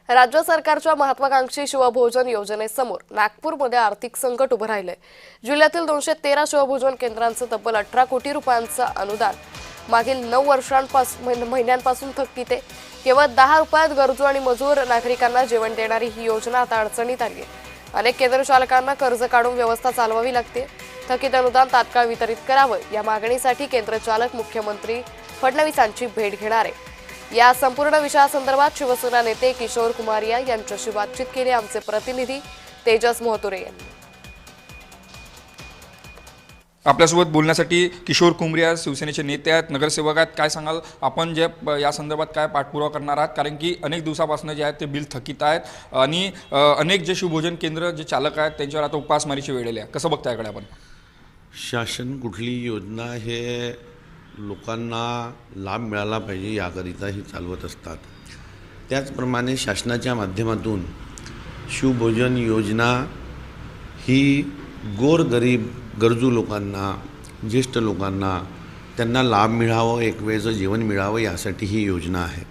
राज्य सरकारच्या महत्वाकांक्षी शिवभोजन योजनेसमोर नागपूरमध्ये आर्थिक संकट उभं राहिलंय। जिल्ह्यातील 213 शिवभोजन केंद्रांचं तब्बल 18 कोटी रुपयांचं अनुदान मागील 9 महिन्यांपासून थकीत आहे। केवळ 10 रुपयात गरजू आणि मजूर नागरिकांना जेवण देणारी ही योजना आता अडचणीत आली आहे। अनेक केंद्र चालकांना कर्ज काढून व्यवस्था चालवावी लागते। थकीत अनुदान तात्काळ वितरित करावं या मागणीसाठी केंद्र चालक मुख्यमंत्री फडणवीसांची भेट घेणार आहे। या संपूर्ण विषयासंदर्भात शिवसेना नेते किशोर कुमारिया यांच्याशी बातचीत केली आमचे प्रतिनिधी तेजस मोहतुरे यांनी। आपल्यासोबत बोलण्यासाठी किशोर कुमारिया शिवसेनेचे नेते आहेत, नगरसेवक आहेत। काय सांगाल आपण जे या संदर्भात काय पाठपुरावा करणार आहात, कारण की अनेक दिवसापासून जे आहेत ते बिल थकीत आहेत आणि अनेक जे शिवभोजन केंद्र जे चालक आहेत त्यांच्यावर आता उपासमारीची वेळ आली आहे। कसं बघताय याकडे आपण? शासन कुठली योजना हे लोकांना लाभ मिळाला पाहिजे याकरिता ही चालवत असतात। त्याचप्रमाणे शासनाच्या माध्यमातून शिवभोजन योजना ही गोरगरीब गरजू लोकांना, ज्येष्ठ लोकांना त्यांना लाभ मिळावं, एक वेळचं जेवण मिळावं यासाठी ही योजना आहे।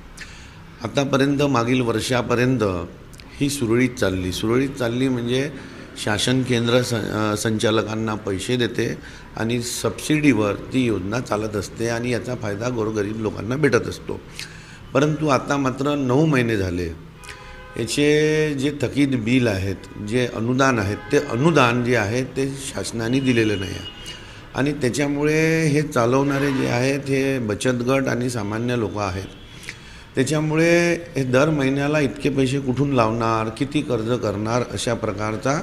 आतापर्यंत मागील वर्षापर्यंत ही सुरळीत चालली म्हणजे शासन केंद्र संचालकांना पैसे देते आणि सबसिडीवर ती योजना चालत असते आणि याचा फायदा गोरगरीब लोकांना भेटत असतो। परंतु आता मात्र 9 महिने झाले याचे जे थकीत बिल आहेत, जे अनुदान आहेत, ते अनुदान जे आहे ते शासनाने दिलेलं नाही आहे आणि त्याच्यामुळे हे चालवणारे जे आहेत हे बचत गट आणि सामान्य लोक आहेत। त्याच्यामुळे हे दर महिन्याला इतके पैसे कुठून लावणार, किती कर्ज करणार अशा प्रकारचा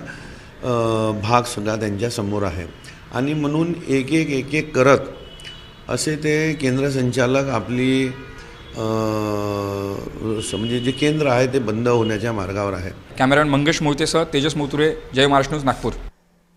भाग सगळा त्यांच्यासमोर आहे आणि म्हणून एक एक करत असे ते केंद्र संचालक आपली म्हणजे जे केंद्र आहे ते बंद होण्याच्या मार्गावर आहे। कॅमेरामॅन मंगेश मोहितेसह तेजस मोहतुरे, जय महाराष्ट्र न्यूज, नागपूर।